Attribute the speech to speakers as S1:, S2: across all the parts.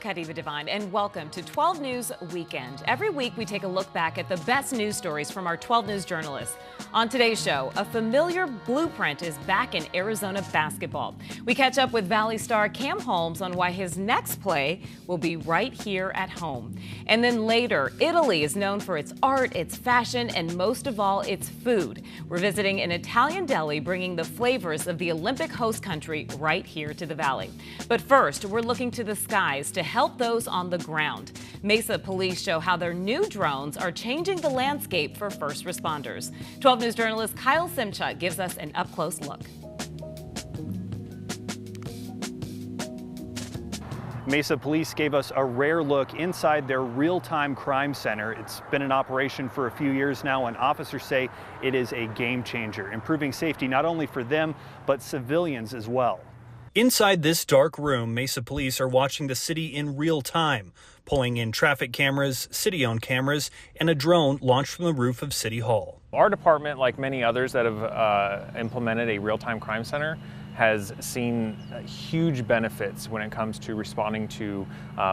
S1: Khadiva Devine, and welcome to 12 News Weekend. Every week, we take a look back at the best news stories from our 12 News journalists. On today's show, a familiar blueprint is back in Arizona basketball. We catch up with Valley star Cam Holmes on why his next play will be right here at home. And then later, Italy is known for its art, its fashion, and most of all, its food. We're visiting an Italian deli, bringing the flavors of the Olympic host country right here to the Valley. But first, we're looking to the skies to help those on the ground. Mesa police show how their new drones are changing the landscape for first responders. 12 News journalist Kyle Simchuk gives us an up-close look.
S2: Mesa police gave us a rare look inside their real-time crime center. It's been in operation for a few years now, and officers say it is a game changer, improving safety not only for them, but civilians as well. Inside this dark room, Mesa police are watching the city in real time, pulling in traffic cameras, city-owned cameras, and a drone launched from the roof of City Hall.
S3: Our department, like many others that have implemented a real-time crime center, has seen huge benefits when it comes to responding to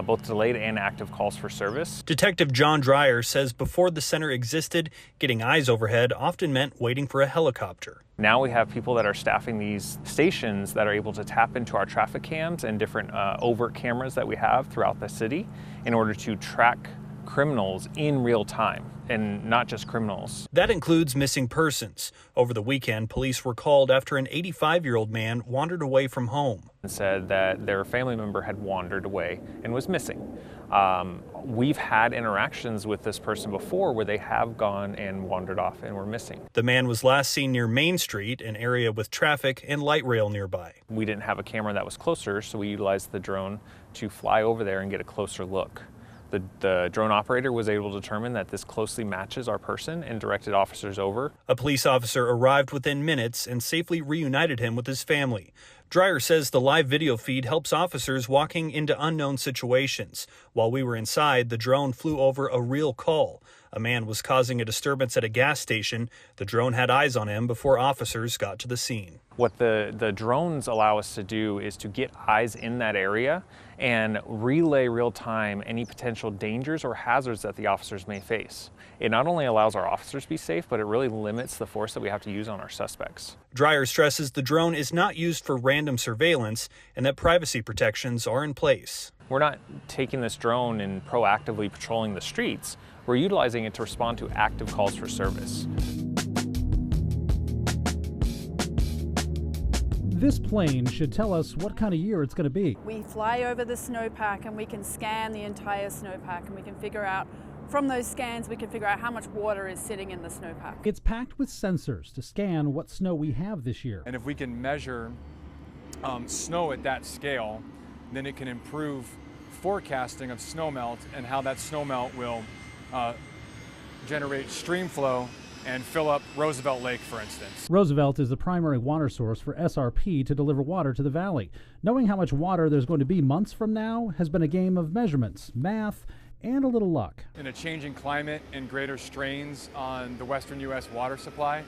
S3: both delayed and active calls for service.
S2: Detective John Dreyer says before the center existed, getting eyes overhead often meant waiting for a helicopter.
S3: Now we have people that are staffing these stations that are able to tap into our traffic cams and different overt cameras that we have throughout the city in order to track criminals in real time, and not just criminals.
S2: That includes missing persons. Over the weekend, police were called after an 85-year-old man wandered away from home.
S3: And said that their family member had wandered away and was missing. We've had interactions with this person before where they have gone and wandered off and were missing.
S2: The man was last seen near Main Street, an area with traffic and light rail nearby.
S3: We didn't have a camera that was closer, so we utilized the drone to fly over there and get a closer look. The drone operator was able to determine that this closely matches our person and directed officers over.
S2: A police officer arrived within minutes and safely reunited him with his family. Dreyer says the live video feed helps officers walking into unknown situations. While we were inside, the drone flew over a real call. A man was causing a disturbance at a gas station. The drone had eyes on him before officers got to the scene.
S3: What the drones allow us to do is to get eyes in that area and relay real time any potential dangers or hazards that the officers may face. It not only allows our officers to be safe, but it really limits the force that we have to use on our suspects.
S2: Dreyer stresses the drone is not used for random surveillance and that privacy protections are in place.
S3: We're not taking this drone and proactively patrolling the streets. We're utilizing it to respond to active calls for service.
S4: This plane should tell us what kind of year it's going to be.
S5: We fly over the snowpack and we can scan the entire snowpack, and we can figure out, from those scans, we can figure out how much water is sitting in the snowpack.
S4: It's packed with sensors to scan what snow we have this year.
S6: And if we can measure snow at that scale, then it can improve forecasting of snowmelt and how that snowmelt will generate stream flow and fill up Roosevelt Lake, for instance.
S4: Roosevelt is the primary water source for SRP to deliver water to the valley. Knowing how much water there's going to be months from now has been a game of measurements, math, and a little luck.
S6: In a changing climate and greater strains on the western U.S. water supply,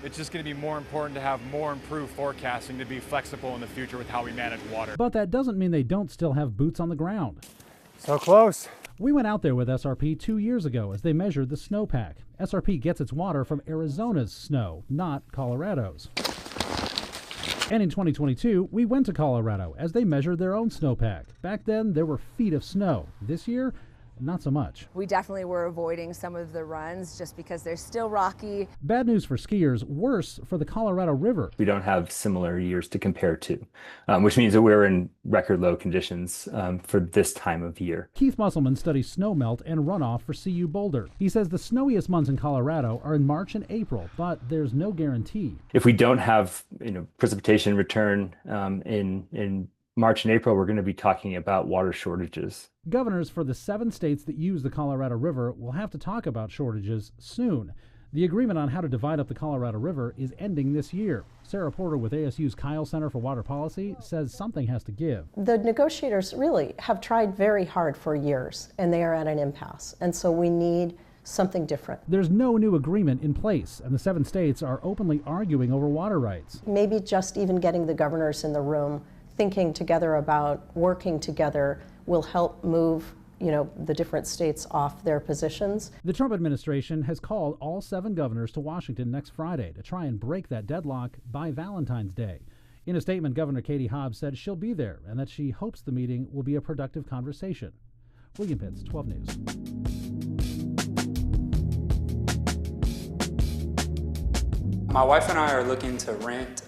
S6: it's just going to be more important to have more improved forecasting to be flexible in the future with how we manage water.
S4: But that doesn't mean they don't still have boots on the ground.
S6: So close.
S4: We went out there with SRP 2 years ago as they measured the snowpack. SRP gets its water from Arizona's snow, not Colorado's. And in 2022, we went to Colorado as they measured their own snowpack. Back then, there were feet of snow. This year, not so much.
S7: We definitely were avoiding some of the runs just because they're still rocky.
S4: Bad news for skiers, worse for the Colorado River.
S8: We don't have similar years to compare to, which means that we're in record low conditions for this time of year.
S4: Keith Musselman studies snowmelt and runoff for CU Boulder. He says the snowiest months in Colorado are in March and April, but there's no guarantee.
S8: If we don't have precipitation return in March and April, we're going to be talking about water shortages.
S4: Governors for the 7 states that use the Colorado River will have to talk about shortages soon. The agreement on how to divide up the Colorado River is ending this year. Sarah Porter with ASU's Kyle Center for Water Policy says something has to give.
S9: The negotiators really have tried very hard for years, and they are at an impasse. And so we need something different.
S4: There's no new agreement in place, and the 7 states are openly arguing over water rights.
S9: Maybe just even getting the governors in the room thinking together about working together will help move the different states off their positions.
S4: The Trump administration has called all 7 governors to Washington next Friday to try and break that deadlock by Valentine's Day. In a statement, Governor Katie Hobbs said she'll be there and that she hopes the meeting will be a productive conversation. William Pitts, 12 News.
S10: My wife and I are looking to rent.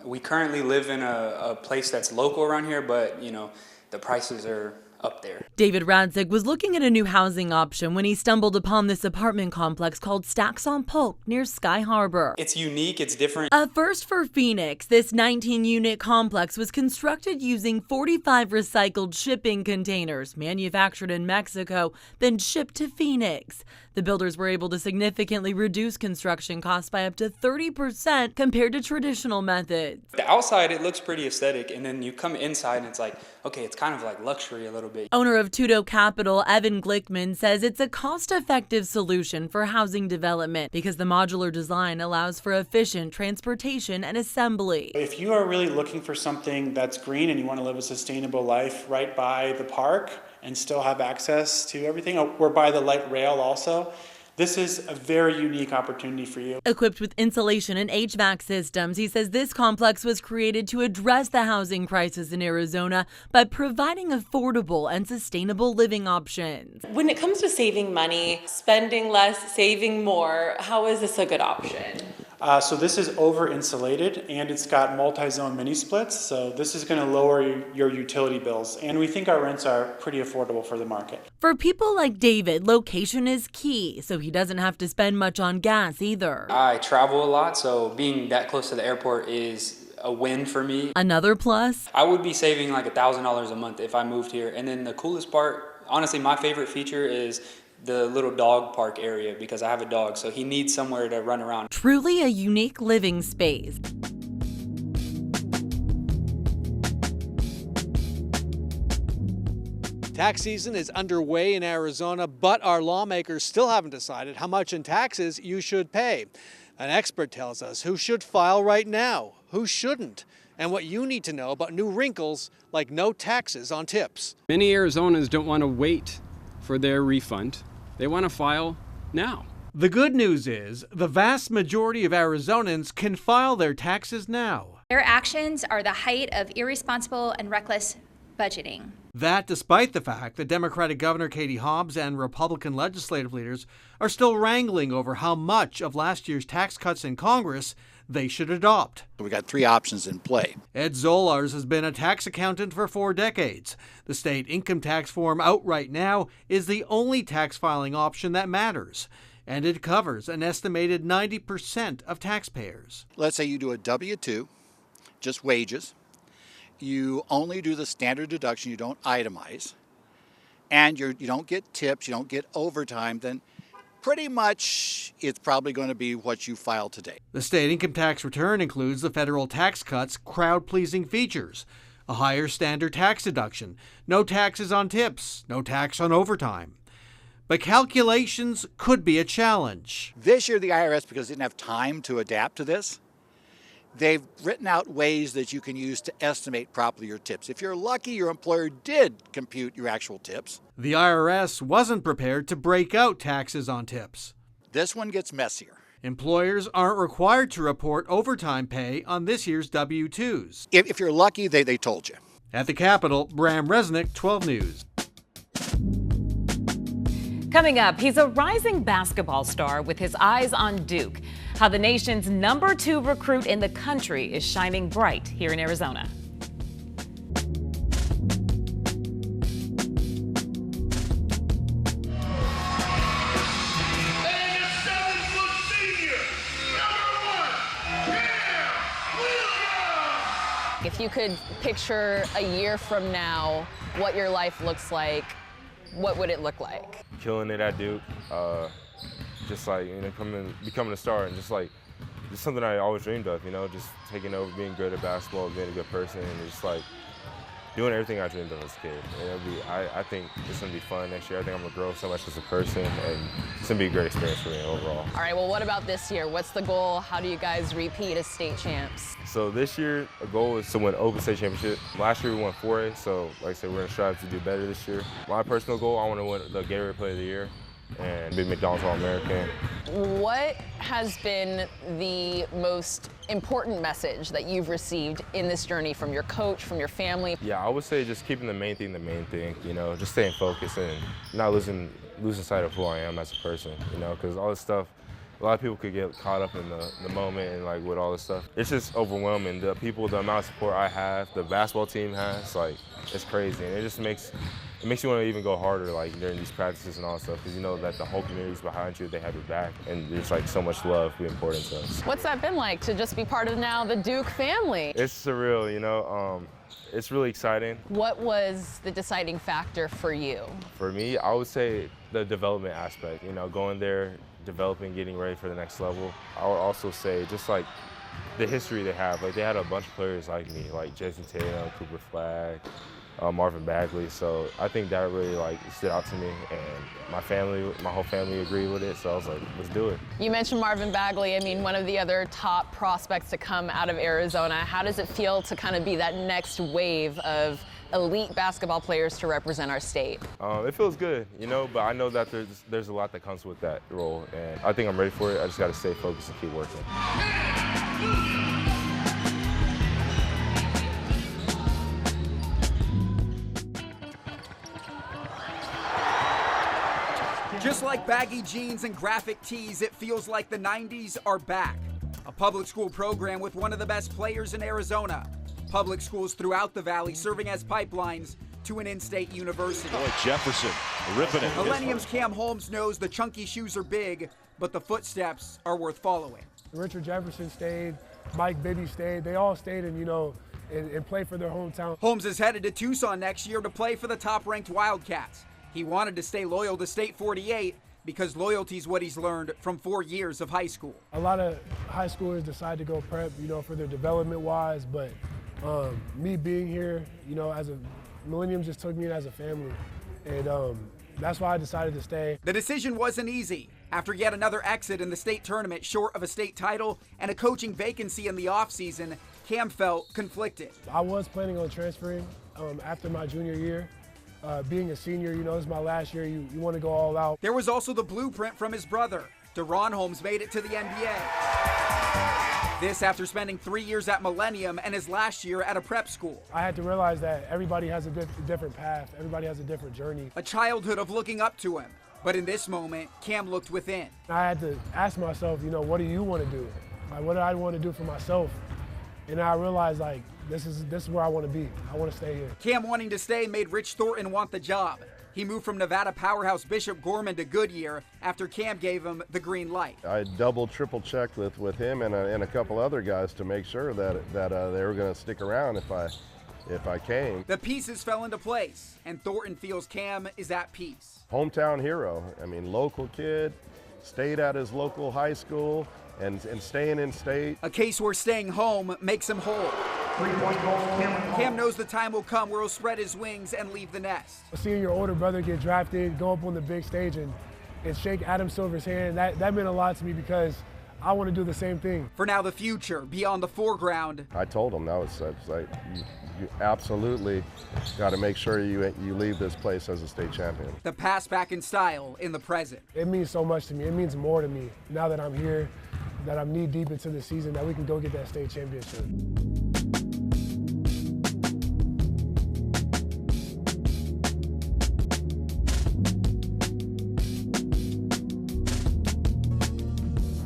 S10: We currently live in a place that's local around here, but the prices are up there.
S11: David Radzik was looking at a new housing option when he stumbled upon this apartment complex called Stacks on Polk near Sky Harbor.
S10: It's unique, it's different.
S11: A first for Phoenix, this 19-unit complex was constructed using 45 recycled shipping containers manufactured in Mexico, then shipped to Phoenix. The builders were able to significantly reduce construction costs by up to 30% compared to traditional methods.
S10: The outside, it looks pretty aesthetic, and then you come inside and it's like, okay, it's kind of like luxury a little bit.
S11: Owner of Tudo Capital, Evan Glickman, says it's a cost-effective solution for housing development because the modular design allows for efficient transportation and assembly.
S12: If you are really looking for something that's green and you want to live a sustainable life right by the park and still have access to everything, we're by the light rail also, this is a very unique opportunity for you.
S11: Equipped with insulation and HVAC systems, he says this complex was created to address the housing crisis in Arizona by providing affordable and sustainable living options.
S13: When it comes to saving money, spending less, saving more, how is this a good option?
S12: So this is over-insulated and it's got multi-zone mini splits, so this is going to lower your utility bills, and we think our rents are pretty affordable for the market.
S11: For people like David, location is key, so he doesn't have to spend much on gas either.
S10: I travel a lot, so being that close to the airport is a win for me.
S11: Another plus?
S10: I would be saving like $1,000 a month if I moved here, and then the coolest part, honestly, my favorite feature is the little dog park area because I have a dog, so he needs somewhere to run around.
S11: Truly a unique living space.
S14: Tax season is underway in Arizona, but our lawmakers still haven't decided how much in taxes you should pay. An expert tells us who should file right now, who shouldn't, and what you need to know about new wrinkles like no taxes on tips.
S15: Many Arizonans don't want to wait for their refund. They want to file now.
S14: The good news is the vast majority of Arizonans can file their taxes now.
S16: Their actions are the height of irresponsible and reckless budgeting.
S14: That despite the fact that Democratic Governor Katie Hobbs and Republican legislative leaders are still wrangling over how much of last year's tax cuts in Congress they should adopt.
S17: We got 3 options in play.
S14: Ed Zolars has been a tax accountant for 4 decades. The state income tax form out right now is the only tax filing option that matters, and it covers an estimated 90% of taxpayers.
S17: Let's say you do a W-2, just wages. You only do the standard deduction, you don't itemize, and you don't get tips, you don't get overtime, then pretty much it's probably going to be what you file today.
S14: The state income tax return includes the federal tax cuts' crowd-pleasing features, a higher standard tax deduction, no taxes on tips, no tax on overtime. But calculations could be a challenge.
S17: This year the IRS, because they didn't have time to adapt to this, they've written out ways that you can use to estimate properly your tips. If you're lucky, your employer did compute your actual tips.
S14: The IRS wasn't prepared to break out taxes on tips.
S17: This one gets messier.
S14: Employers aren't required to report overtime pay on this year's W-2s.
S17: If you're lucky, they told you.
S14: At the Capitol, Bram Resnick, 12 News.
S1: Coming up, he's a rising basketball star with his eyes on Duke. How the nation's #2 recruit in the country is shining bright here in Arizona.
S18: If you could picture a year from now what your life looks like, what would it look like?
S19: Killing it at Duke, just like, becoming a star, and just something I always dreamed of, just taking over, being good at basketball, being a good person, and just like doing everything I dreamed of as a kid. And I think it's going to be fun next year. I think I'm going to grow so much as a person, and it's going to be a great experience for me overall.
S18: All right, well, what about this year? What's the goal? How do you guys repeat as state champs?
S19: So this year, a goal is to win Open State Championship. Last year we won 4A, so like I said, we're going to strive to do better this year. My personal goal, I want to win the Gatorade Player of the Year and be McDonald's All-American.
S18: What has been the most important message that you've received in this journey from your coach, from your family?
S19: Yeah, I would say just keeping the main thing, you know, just staying focused and not losing sight of who I am as a person, you know, because all this stuff, a lot of people could get caught up in the moment and like with all this stuff. It's just overwhelming. The people, the amount of support I have, the basketball team has, like, it's crazy. And it just makes you want to even go harder, like during these practices and all that stuff, because you know that the whole community's behind you, they have your back, and there's like so much love being poured into us.
S18: What's that been like to just be part of now the Duke family?
S19: It's surreal, you know. It's really exciting.
S18: What was the deciding factor for you?
S19: For me, I would say the development aspect, you know, going there, developing, getting ready for the next level. I would also say just like the history they have. Like they had a bunch of players like me, like Jason Tatum, Cooper Flagg, Marvin Bagley. So I think that really like stood out to me, and my whole family agreed with it. So I was like, let's do it.
S18: You mentioned Marvin Bagley. I mean, one of the other top prospects to come out of Arizona. How does it feel to kind of be that next wave of elite basketball players to represent our state?
S19: It feels good, you know, but I know that there's a lot that comes with that role, and I think I'm ready for it. I just got to stay focused and keep working.
S20: Just like baggy jeans and graphic tees, it feels like the 90s are back. A public school program with one of the best players in Arizona. Public schools throughout the valley serving as pipelines to an in-state university.
S21: Boy, Jefferson ripping it.
S20: Millennium's Cam Holmes knows the chunky shoes are big, but the footsteps are worth following.
S22: Richard Jefferson stayed, Mike Bibby stayed. They all stayed and played for their hometown.
S20: Holmes is headed to Tucson next year to play for the top-ranked Wildcats. He wanted to stay loyal to State 48 because loyalty is what he's learned from 4 years of high school.
S22: A lot of high schoolers decide to go prep, for their development-wise, but me being here, as a Millennium just took me in as a family, and that's why I decided to stay.
S20: The decision wasn't easy. After yet another exit in the state tournament short of a state title and a coaching vacancy in the offseason, Cam felt conflicted.
S22: I was planning on transferring after my junior year. Being a senior, this is my last year, you want to go all out.
S20: There was also the blueprint from his brother. DeRon Holmes made it to the NBA. This after spending 3 years at Millennium and his last year at a prep school.
S22: I had to realize that everybody has a different path. Everybody has a different journey.
S20: A childhood of looking up to him. But in this moment, Cam looked within.
S22: I had to ask myself, what do you want to do? Like, what do I want to do for myself? And I realized, this is where I want to be. I want to stay here.
S20: Cam wanting to stay made Rich Thornton want the job. He moved from Nevada powerhouse Bishop Gorman to Goodyear after Cam gave him the green light.
S23: I double, triple checked with him and a couple other guys to make sure that they were going to stick around if I came.
S20: The pieces fell into place, and Thornton feels Cam is at peace.
S23: Hometown hero. Local kid, stayed at his local high school, and staying in state.
S20: A case where staying home makes him whole. Cam knows the time will come where he'll spread his wings and leave the nest.
S22: Seeing your older brother get drafted, go up on the big stage and shake Adam Silver's hand, that meant a lot to me because I want to do the same thing.
S20: For now, the future beyond the foreground.
S23: I told him it's like you absolutely got to make sure you leave this place as a state champion.
S20: The pass back in style in the present.
S22: It means so much to me. It means more to me now that I'm here, that I'm knee deep into the season, that we can go get that state championship.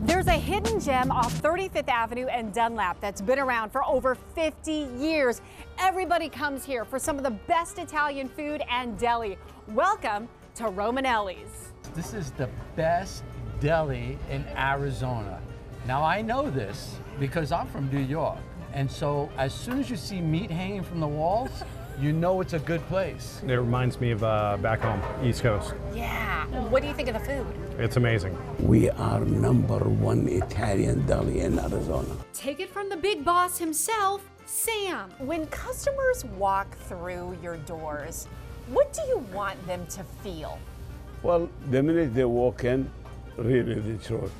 S24: There's a hidden gem off 35th Avenue and Dunlap that's been around for over 50 years. Everybody comes here for some of the best Italian food and deli. Welcome to Romanelli's.
S25: This is the best deli in Arizona. Now I know this because I'm from New York. And so as soon as you see meat hanging from the walls, you know it's a good place.
S26: It reminds me of back home, East Coast.
S24: Yeah. What do you think of the food?
S26: It's amazing.
S27: We are #1 Italian deli in Arizona.
S24: Take it from the big boss himself, Sam, when customers walk through your doors, what do you want them to feel?
S2: Well, the minute they walk in, really the truth.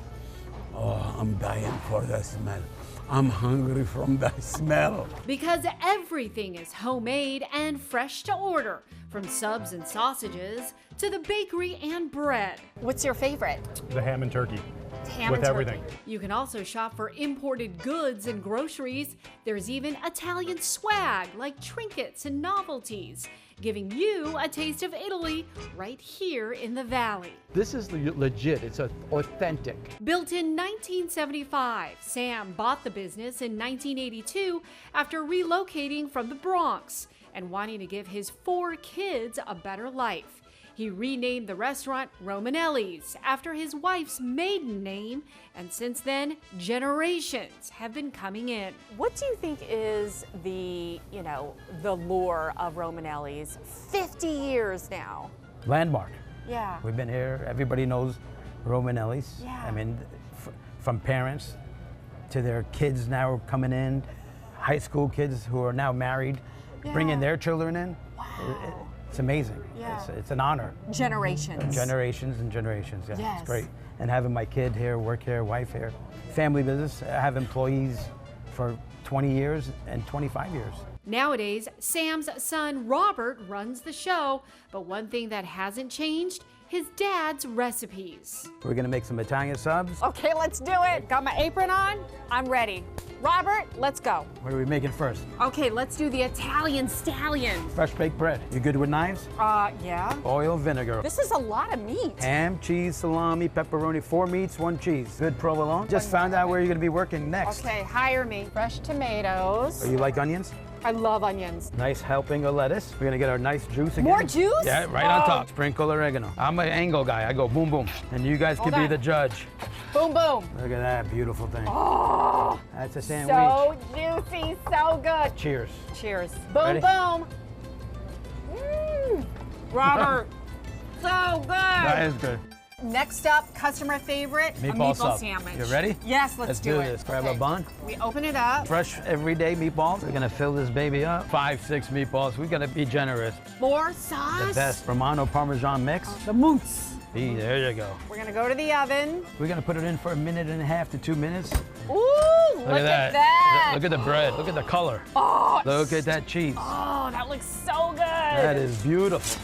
S2: Oh, I'm dying for that smell. I'm hungry from that smell.
S24: Because everything is homemade and fresh to order, from subs and sausages to the bakery and bread. What's your favorite?
S26: The ham and turkey.
S24: Ham
S26: with
S24: and
S26: everything.
S24: turkey. You can also shop for imported goods and groceries. There's even Italian swag like trinkets and novelties, giving you a taste of Italy right here in the Valley.
S25: This is legit. It's authentic.
S24: Built in 1975, Sam bought the business in 1982 after relocating from the Bronx and wanting to give his 4 kids a better life. He renamed the restaurant Romanelli's after his wife's maiden name, and since then, generations have been coming in. What do you think is the lure of Romanelli's? 50 years now.
S25: Landmark.
S24: Yeah.
S25: We've been here. Everybody knows Romanelli's.
S24: Yeah.
S25: I mean, from parents to their kids now coming in, high school kids who are now married, bringing their children in. Wow. It's amazing.
S24: Yeah.
S25: It's an honor.
S24: Generations.
S25: Generations and generations. Yeah,
S24: Yes.
S25: it's great. And having my kid here, work here, wife here, family business. I have employees for 20 years and 25 years.
S24: Nowadays, Sam's son Robert runs the show, but one thing that hasn't changed, his dad's recipes.
S25: We're gonna make some Italian subs.
S24: Okay, let's do it. Got my apron on. I'm ready. Robert, let's go.
S25: What are we making first?
S24: Okay, let's do the Italian stallion.
S25: Fresh baked bread. You good with knives?
S24: Yeah.
S25: Oil, vinegar.
S24: This is a lot of meat.
S25: Ham, cheese, salami, pepperoni, 4 meats, 1 cheese. Good provolone. Just found out where you're gonna be working next.
S24: Okay, hire me. Fresh tomatoes.
S25: Oh, you like onions?
S24: I love onions.
S25: Nice helping of lettuce. We're gonna get our nice juice again.
S24: More juice?
S25: Yeah, right on top. Sprinkle oregano. I'm an angle guy. I go boom, boom. And you guys can
S24: Hold
S25: be
S24: on.
S25: the judge.
S24: Boom, boom.
S25: Look at that beautiful thing.
S24: Oh,
S25: That's a sandwich.
S24: so juicy, so good.
S25: Cheers.
S24: Cheers. Boom,
S25: Ready?
S24: boom. Robert, so good.
S25: That is good.
S24: Next up, customer favorite, a meatball
S25: sub.
S24: sandwich.
S25: You ready?
S24: Yes, let's do it.
S25: Let's grab
S24: Okay.
S25: a bun.
S24: We open it up.
S25: Fresh everyday meatballs. We're gonna fill this baby up. 5, 6 meatballs. We're gonna be generous.
S24: More sauce.
S25: The best Romano Parmesan mix.
S24: The mousse.
S25: There you go.
S24: We're gonna go to the oven.
S25: We're gonna put it in for 1.5 to 2 minutes.
S24: Ooh, look at that.
S25: Look at the bread. Look at the color.
S24: Oh,
S25: Look at that cheese.
S24: oh, that looks so good.
S25: That is beautiful.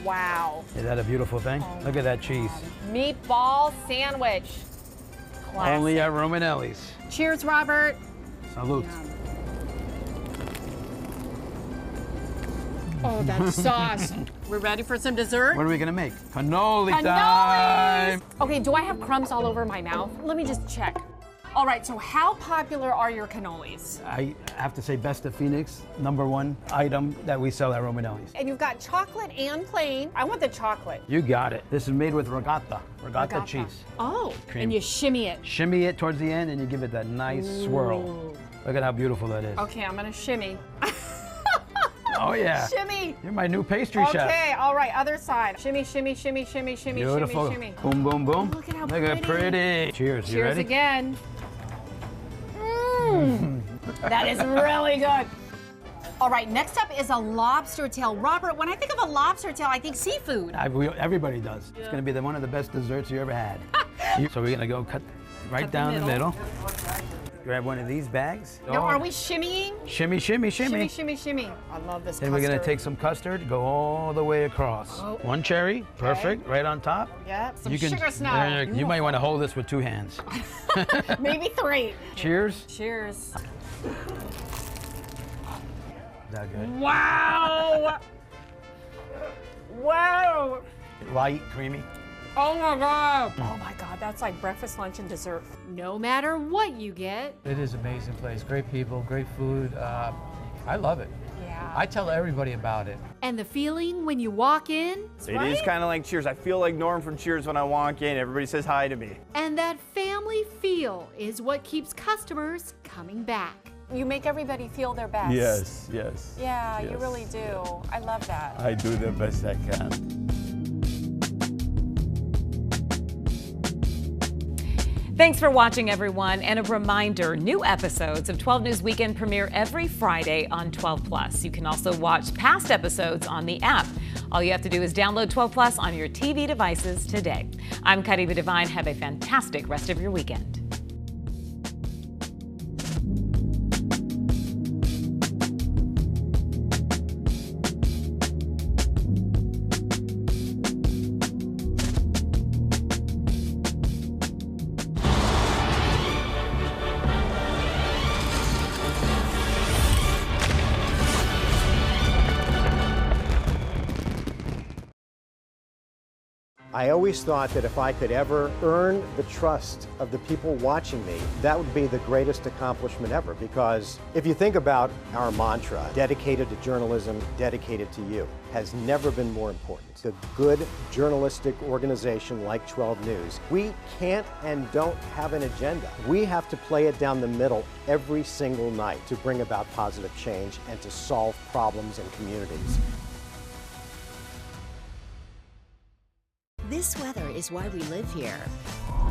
S24: Wow.
S25: Is that a beautiful thing? Look at that cheese.
S24: Meatball sandwich. Classic.
S25: Only at Romanelli's.
S24: Cheers, Robert.
S25: Salute.
S24: Oh, that sauce. We're ready for some dessert?
S25: What are we gonna make? Cannoli time.
S24: Okay, do I have crumbs all over my mouth? Let me just check. All right, so how popular are your cannolis?
S25: I have to say, Best of Phoenix, #1 item that we sell at Romanelli's.
S24: And you've got chocolate and plain. I want the chocolate.
S25: You got it. This is made with regatta cheese.
S24: Oh,
S25: Cream.
S24: and you shimmy it.
S25: Shimmy it towards the end and you give it that nice swirl. Look at how beautiful that is.
S24: Okay, I'm gonna shimmy.
S25: Oh yeah.
S24: Shimmy.
S25: You're my new pastry chef.
S24: Okay, all right, other side. Shimmy, shimmy, shimmy, shimmy, shimmy,
S25: Beautiful.
S24: shimmy, shimmy.
S25: Boom, boom, boom.
S24: Look at how
S25: pretty. Cheers. You
S24: Cheers
S25: ready?
S24: again. That is really good. All right, next up is a lobster tail. Robert, when I think of a lobster tail, I think seafood.
S25: Everybody does. It's going to be one of the best desserts you ever had. So we're going to go cut right down the middle. Grab one of these bags.
S24: Now, are we shimmying?
S25: Shimmy, shimmy, shimmy.
S24: Shimmy, shimmy, shimmy. I love this
S25: Then we're going to take some custard, go all the way across.
S24: Oh.
S25: 1 cherry, perfect, right on top.
S24: Yep, some
S25: You can-
S24: sugar snow.
S25: You might want to hold this with 2 hands.
S24: Maybe 3.
S25: Cheers.
S24: Cheers.
S25: Is that good?
S24: Wow! Wow!
S25: Light, creamy.
S24: Oh my God! Oh my God, that's like breakfast, lunch, and dessert. No matter what you get.
S25: It is an amazing place. Great people, great food. I love it.
S24: Yeah.
S25: I tell everybody about it.
S24: And the feeling when you walk in.
S3: It is kind of like Cheers. I feel like Norm from Cheers when I walk in. Everybody says hi to me.
S24: And that family feel is what keeps customers coming back. You make everybody feel their best.
S2: Yes, yes.
S24: Yeah, you
S2: yes.
S24: really do. I love that.
S2: I do the best I can.
S1: Thanks for watching, everyone. And a reminder, new episodes of 12 News Weekend premiere every Friday on 12+. You can also watch past episodes on the app. All you have to do is download 12+ on your TV devices today. I'm Kariba Devine. Have a fantastic rest of your weekend.
S4: I always thought that if I could ever earn the trust of the people watching me, that would be the greatest accomplishment ever. Because if you think about our mantra, dedicated to journalism, dedicated to you, has never been more important. A good journalistic organization like 12 News, we can't and don't have an agenda. We have to play it down the middle every single night to bring about positive change and to solve problems in communities.
S5: This weather is why we live here.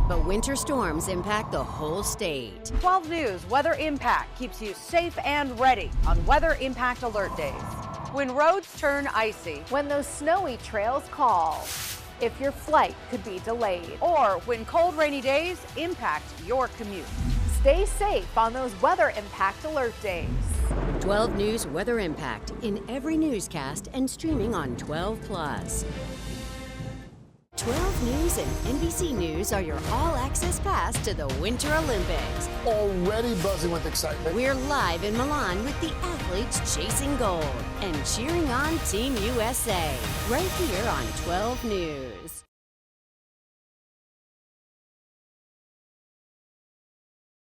S5: But winter storms impact the whole state.
S6: 12 News Weather Impact keeps you safe and ready on Weather Impact Alert days. When roads turn icy.
S24: When those snowy trails call. If your flight could be delayed.
S6: Or when cold, rainy days impact your commute.
S24: Stay safe on those Weather Impact Alert days.
S5: 12 News Weather Impact in every newscast and streaming on 12+. 12 News and NBC News are your all-access pass to the Winter Olympics.
S7: Already buzzing with excitement.
S5: We're live in Milan with the athletes chasing gold and cheering on Team USA right here on 12 News.